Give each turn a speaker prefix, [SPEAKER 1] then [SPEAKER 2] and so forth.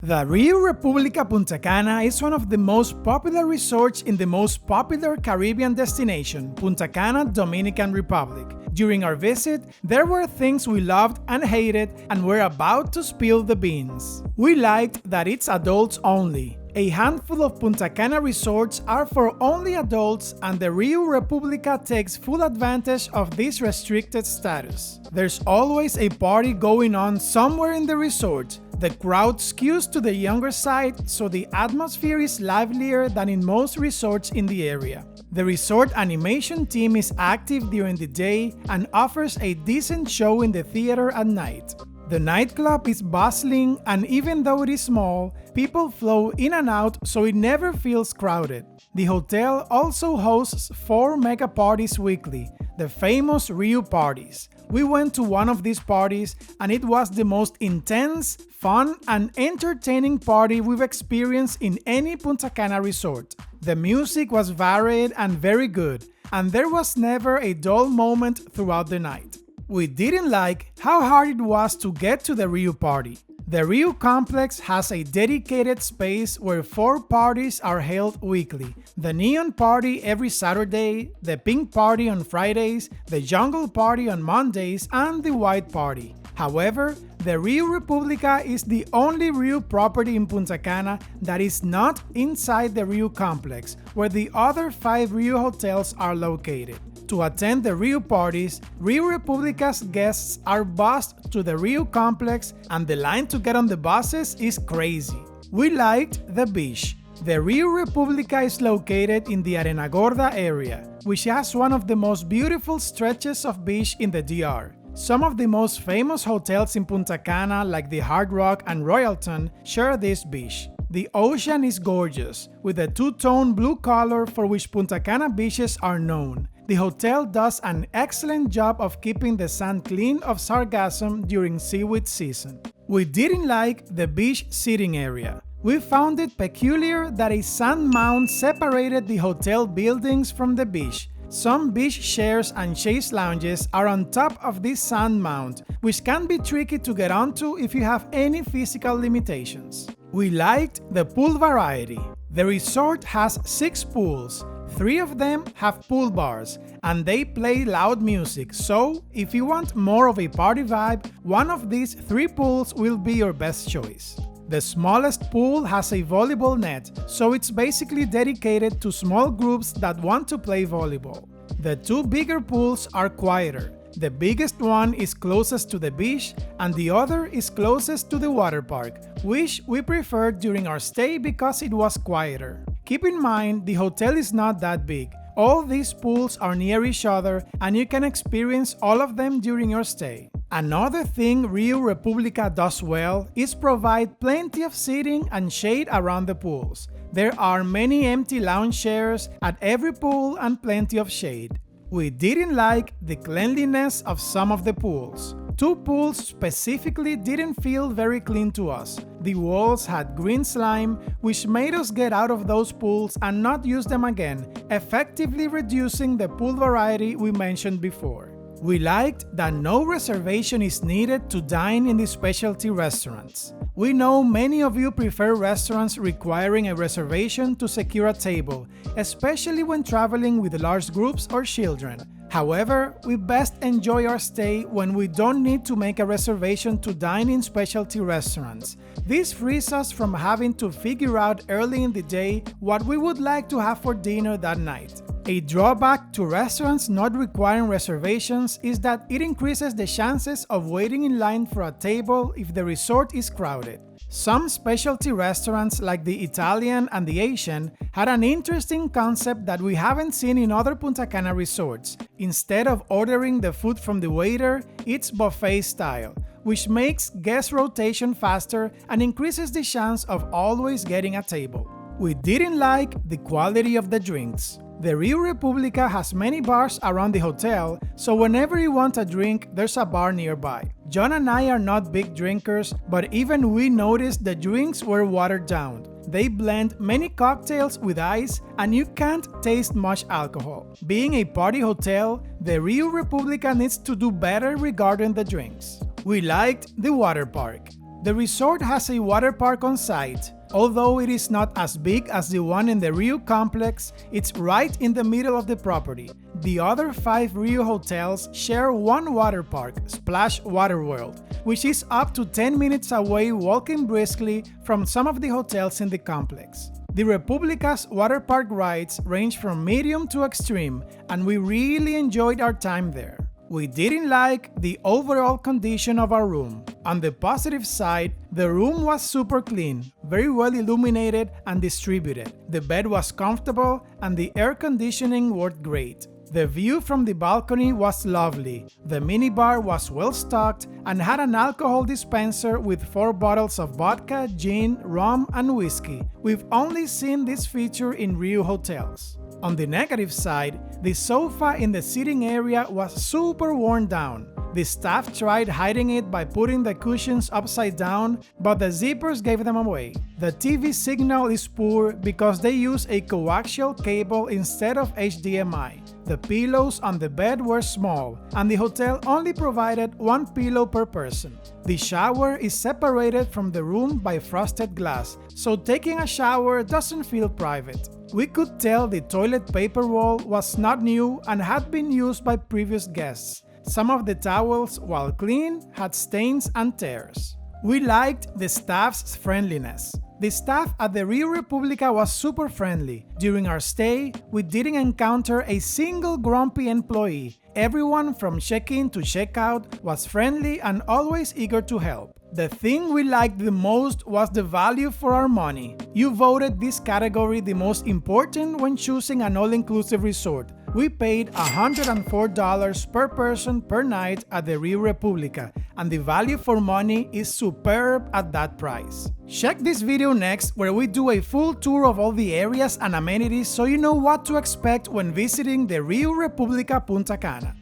[SPEAKER 1] The Riu Republica Punta Cana is one of the most popular resorts in the most popular Caribbean destination, Punta Cana, Dominican Republic. During our visit, there were things we loved and hated, and we're about to spill the beans. We liked that it's adults only. A handful of Punta Cana resorts are for only adults, and the Riu Republica takes full advantage of this restricted status. There's always a party going on somewhere in the resort. The crowd skews to the younger side, so the atmosphere is livelier than in most resorts in the area. The resort animation team is active during the day and offers a decent show in the theater at night. The nightclub is bustling, and even though it is small, people flow in and out, so it never feels crowded. The hotel also hosts 4 mega parties weekly, the famous Riu parties. We went to one of these parties, and it was the most intense, fun, and entertaining party we've experienced in any Punta Cana resort. The music was varied and very good, and there was never a dull moment throughout the night. We didn't like how hard it was to get to the Riu party. The Riu complex has a dedicated space where 4 parties are held weekly. The Neon Party every Saturday, the Pink Party on Fridays, the Jungle Party on Mondays, and the White Party. However, the Riu Republica is the only Riu property in Punta Cana that is not inside the Riu complex, where the other 5 Riu hotels are located. To attend the Riu parties, Riu Republica's guests are bused to the Riu complex, and the line to get on the buses is crazy. We liked the beach. The Riu Republica is located in the Arena Gorda area, which has one of the most beautiful stretches of beach in the DR. Some of the most famous hotels in Punta Cana, like the Hard Rock and Royalton, share this beach. The ocean is gorgeous, with a two-tone blue color for which Punta Cana beaches are known. The hotel does an excellent job of keeping the sand clean of sargassum during seaweed season. We didn't like the beach seating area. We found it peculiar that a sand mound separated the hotel buildings from the beach. Some beach chairs and chaise lounges are on top of this sand mound, which can be tricky to get onto if you have any physical limitations. We liked the pool variety. The resort has 6 pools. 3 of them have pool bars, and they play loud music, so if you want more of a party vibe, one of these 3 pools will be your best choice. The smallest pool has a volleyball net, so it's basically dedicated to small groups that want to play volleyball. The 2 bigger pools are quieter. The biggest one is closest to the beach, and the other is closest to the water park, which we preferred during our stay because it was quieter. Keep in mind, the hotel is not that big. All these pools are near each other, and you can experience all of them during your stay. Another thing Riu Republica does well is provide plenty of seating and shade around the pools. There are many empty lounge chairs at every pool and plenty of shade. We didn't like the cleanliness of some of the pools. 2 pools specifically didn't feel very clean to us. The walls had green slime, which made us get out of those pools and not use them again, effectively reducing the pool variety we mentioned before. We liked that no reservation is needed to dine in the specialty restaurants. We know many of you prefer restaurants requiring a reservation to secure a table, especially when traveling with large groups or children. However, we best enjoy our stay when we don't need to make a reservation to dine in specialty restaurants. This frees us from having to figure out early in the day what we would like to have for dinner that night. A drawback to restaurants not requiring reservations is that it increases the chances of waiting in line for a table if the resort is crowded. Some specialty restaurants like the Italian and the Asian had an interesting concept that we haven't seen in other Punta Cana resorts. Instead of ordering the food from the waiter, it's buffet style, which makes guest rotation faster and increases the chance of always getting a table. We didn't like the quality of the drinks. The Riu Republica has many bars around the hotel, so whenever you want a drink, there's a bar nearby. John and I are not big drinkers, but even we noticed the drinks were watered down. They blend many cocktails with ice, and you can't taste much alcohol. Being a party hotel, the Riu Republica needs to do better regarding the drinks. We liked the water park. The resort has a water park on site. Although it is not as big as the one in the Riu complex, it's right in the middle of the property. The other 5 Riu hotels share one water park, Splash Water World, which is up to 10 minutes away walking briskly from some of the hotels in the complex. The Republica's water park rides range from medium to extreme, and we really enjoyed our time there. We didn't like the overall condition of our room. On the positive side, the room was super clean, very well illuminated and distributed. The bed was comfortable and the air conditioning worked great. The view from the balcony was lovely. The minibar was well stocked and had an alcohol dispenser with 4 bottles of vodka, gin, rum, and whiskey. We've only seen this feature in Riu hotels. On the negative side, the sofa in the sitting area was super worn down. The staff tried hiding it by putting the cushions upside down, but the zippers gave them away. The TV signal is poor because they use a coaxial cable instead of HDMI. The pillows on the bed were small, and the hotel only provided 1 pillow per person. The shower is separated from the room by frosted glass, so taking a shower doesn't feel private. We could tell the toilet paper roll was not new and had been used by previous guests. Some of the towels, while clean, had stains and tears. We liked the staff's friendliness. The staff at the Riu Republica was super friendly. During our stay, we didn't encounter a single grumpy employee. Everyone from check-in to check-out was friendly and always eager to help. The thing we liked the most was the value for our money. You voted this category the most important when choosing an all-inclusive resort. We paid $104 per person per night at the Riu Republica, and the value for money is superb at that price. Check this video next, where we do a full tour of all the areas and amenities so you know what to expect when visiting the Riu Republica Punta Cana.